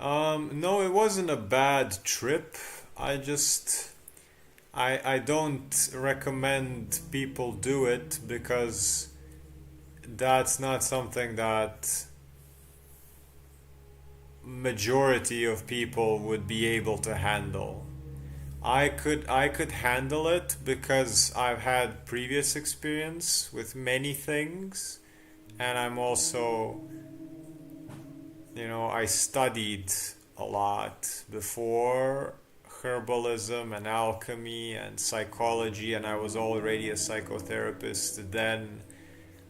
No, it wasn't a bad trip. I just I don't recommend people do it because that's not something that majority of people would be able to handle. I could handle it because I've had previous experience with many things, and I'm also, I studied a lot before herbalism and alchemy and psychology, and I was already a psychotherapist then.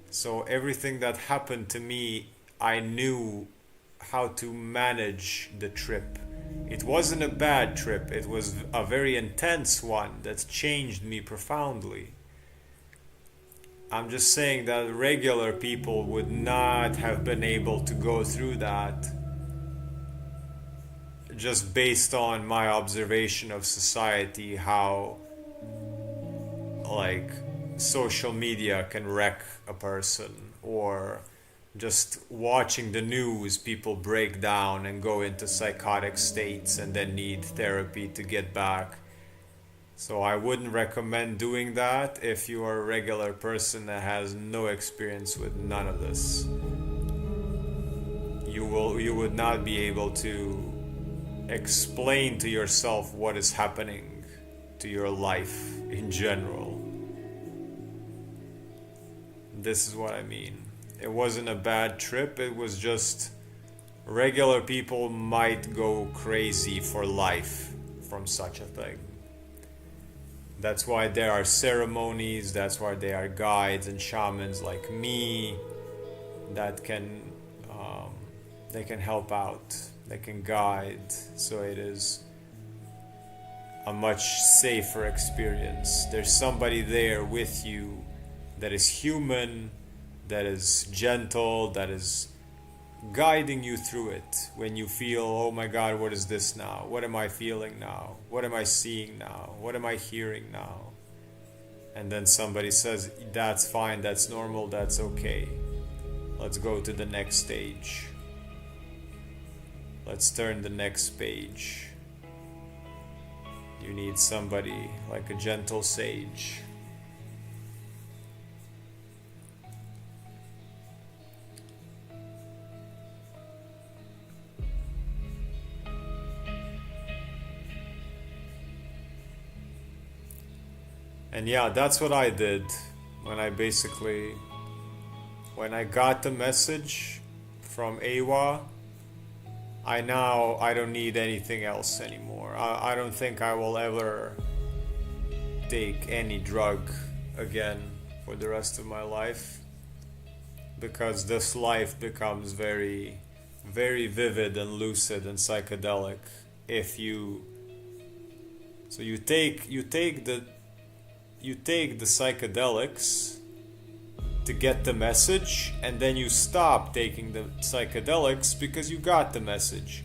So everything that happened to me, I knew how to manage the trip. It wasn't a bad trip, it was a very intense one that changed me profoundly. I'm just saying that regular people would not have been able to go through that just based on my observation of society, how like social media can wreck a person, or just watching the news, people break down and go into psychotic states and then need therapy to get back. So I wouldn't recommend doing that if you are a regular person that has no experience with none of this. You would not be able to explain to yourself what is happening to your life in general. This is what I mean. It wasn't a bad trip, it was just regular people might go crazy for life from such a thing. That's why there are ceremonies, that's why there are guides and shamans like me that can they can help out, they can guide, so it is a much safer experience. There's somebody there with you that is human, that is gentle, that is guiding you through it when you feel, oh my God, what is this now? What am I feeling now? What am I seeing now? What am I hearing now? And then somebody says, that's fine, that's normal, that's okay. Let's go to the next stage. Let's turn the next page. You need somebody like a gentle sage. And yeah, that's what I did when when I got the message from AWA. I don't need anything else anymore. I don't think I will ever take any drug again for the rest of my life, because this life becomes very, very vivid and lucid and psychedelic if you so you take the psychedelics to get the message, and then you stop taking the psychedelics because you got the message.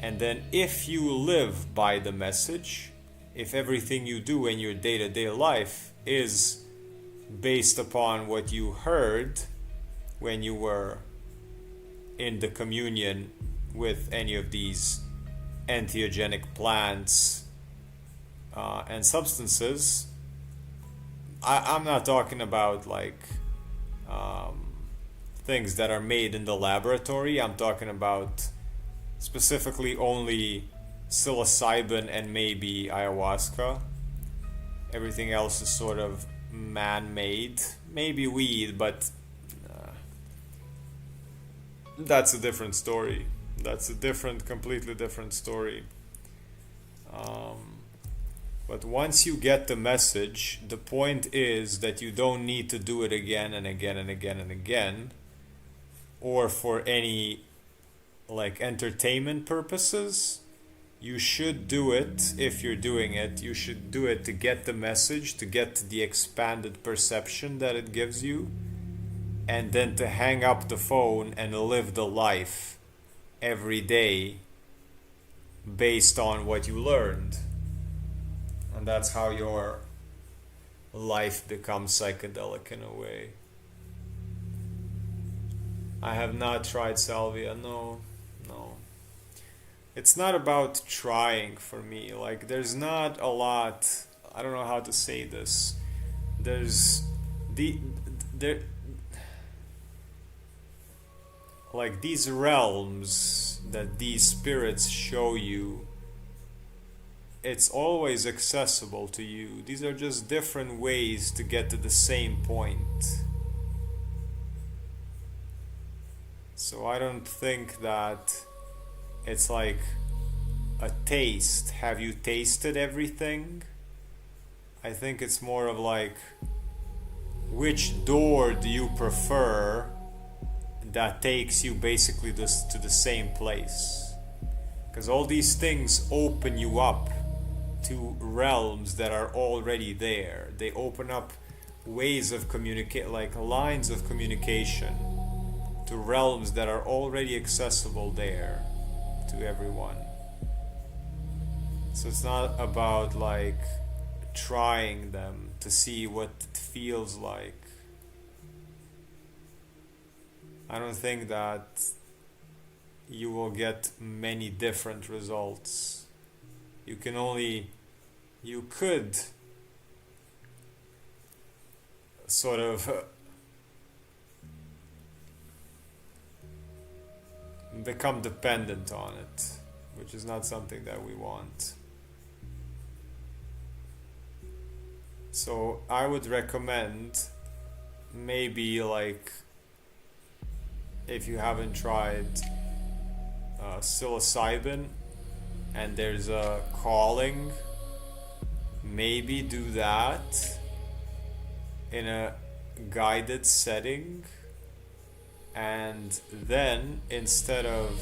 And then if you live by the message, if everything you do in your day-to-day life is based upon what you heard when you were in the communion with any of these entheogenic plants and substances, I'm not talking about like things that are made in the laboratory. I'm talking about specifically only psilocybin and maybe ayahuasca. Everything else is sort of man-made. Maybe weed, but that's a different story. That's a completely different story. But once you get the message, the point is that you don't need to do it again and again and again and again, or for any like entertainment purposes. You should do it. If you're doing it, you should do it to get the message, to get the expanded perception that it gives you, and then to hang up the phone and live the life every day based on what you learned. And that's how your life becomes psychedelic in a way. I have not tried salvia, no, no. it's not about trying for me. Like there's not a lot. I don't know how to say this. There's the there like these realms that these spirits show you. It's always accessible to you. These are just different ways to get to the same point. So I don't think that it's like a taste. Have you tasted everything? I think it's more of like, which door do you prefer that takes you basically this to the same place? Because all these things open you up to realms that are already there. They open up ways of communicate, like lines of communication to realms that are already accessible there to everyone. So it's not about like trying them to see what it feels like. I don't think that you will get many different results. You could sort of become dependent on it, which is not something that we want. So I would recommend, maybe like, if you haven't tried psilocybin and there's a calling, maybe do that in a guided setting, and then instead of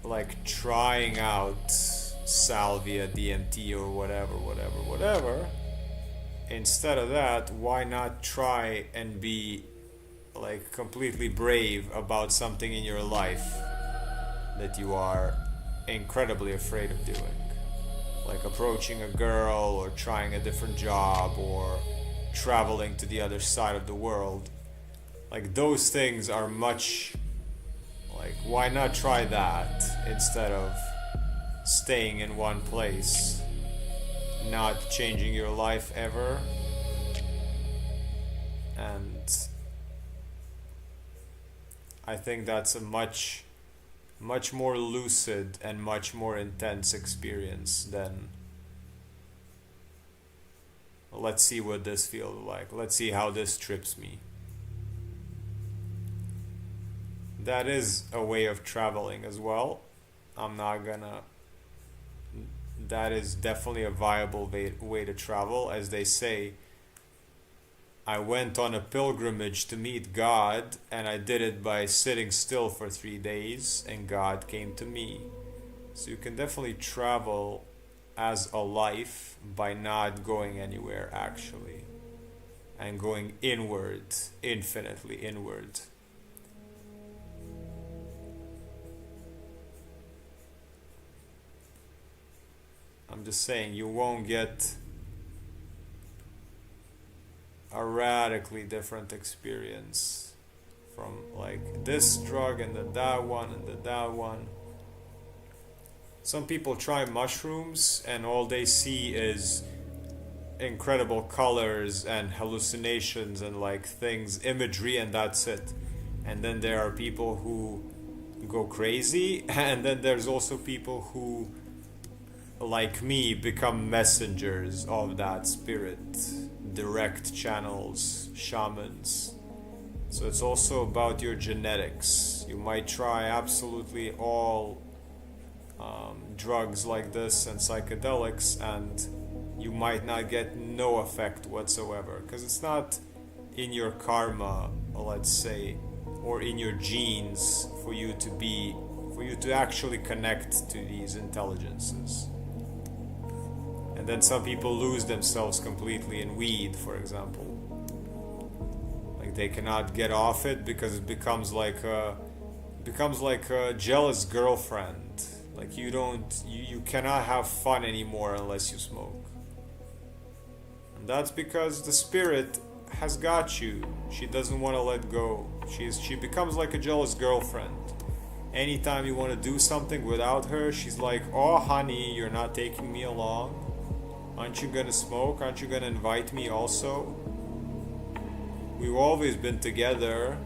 like trying out salvia, DMT, or whatever, instead of that, why not try and be like completely brave about something in your life that you are incredibly afraid of doing, like approaching a girl or trying a different job or traveling to the other side of the world. Like those things are much, like, why not try that instead of staying in one place, not changing your life ever? And I think that's a much more lucid and much more intense experience than, let's see what this feels like, let's see how this trips me. That is a way of traveling as well. That is definitely a viable way to travel. As they say, I went on a pilgrimage to meet God, and I did it by sitting still for 3 days, and God came to me. So you can definitely travel as a life by not going anywhere actually, and going inward, infinitely inward. I'm just saying, you won't get a radically different experience from like this drug and then that one and then that one. Some people try mushrooms and all they see is incredible colors and hallucinations and like things, imagery, and that's it. And then there are people who go crazy, and then there's also people who, like me, become messengers of that spirit, direct channels, shamans. So it's also about your genetics. You might try absolutely all drugs like this and psychedelics, and you might not get no effect whatsoever, because it's not in your karma, let's say, or in your genes for you to actually connect to these intelligences. And then some people lose themselves completely in weed, for example. Like they cannot get off it because it becomes like a jealous girlfriend. Like you cannot have fun anymore unless you smoke. And that's because the spirit has got you. She doesn't want to let go. She becomes like a jealous girlfriend. anytime you want to do something without her, she's like, oh honey, you're not taking me along? Aren't you gonna smoke? Aren't you gonna invite me also? We've always been together.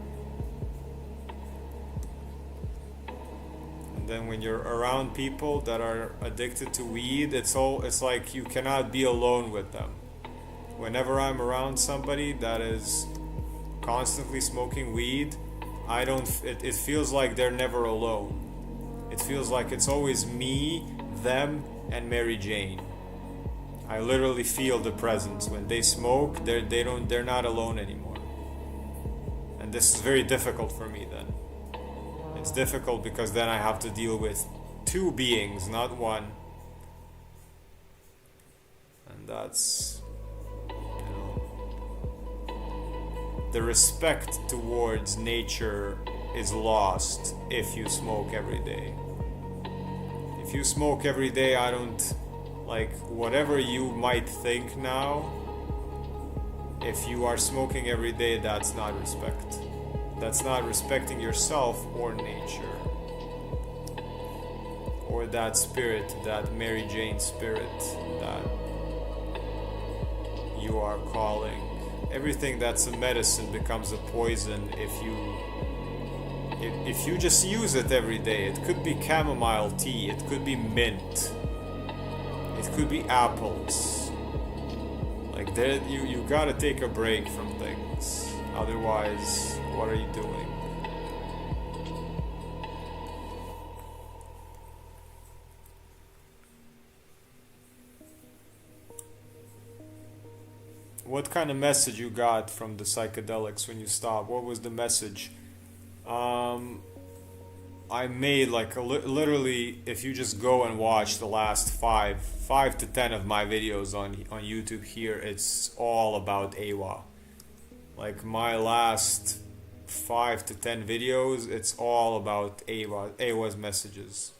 And then when you're around people that are addicted to weed, it's like you cannot be alone with them. Whenever I'm around somebody that is constantly smoking weed, it feels like they're never alone. It feels like it's always me, them, and Mary Jane. I literally feel the presence. When they smoke, they're not alone anymore. And this is very difficult for me then. It's difficult because then I have to deal with two beings, not one. And that's, the respect towards nature is lost if you smoke every day. If you smoke every day, I don't, like, whatever you might think now, if you are smoking every day, that's not respect. That's not respecting yourself or nature. Or that spirit, that Mary Jane spirit that you are calling. Everything that's a medicine becomes a poison if you just use it every day. It could be chamomile tea, it could be mint, it could be apples. Like you gotta take a break from things. Otherwise, what are you doing? What kind of message you got from the psychedelics when you stopped? What was the message? I made like literally, if you just go and watch the last five to 10 of my videos on YouTube here, it's all about AWA. Like my last 5 to 10 videos, it's all about AWA's messages.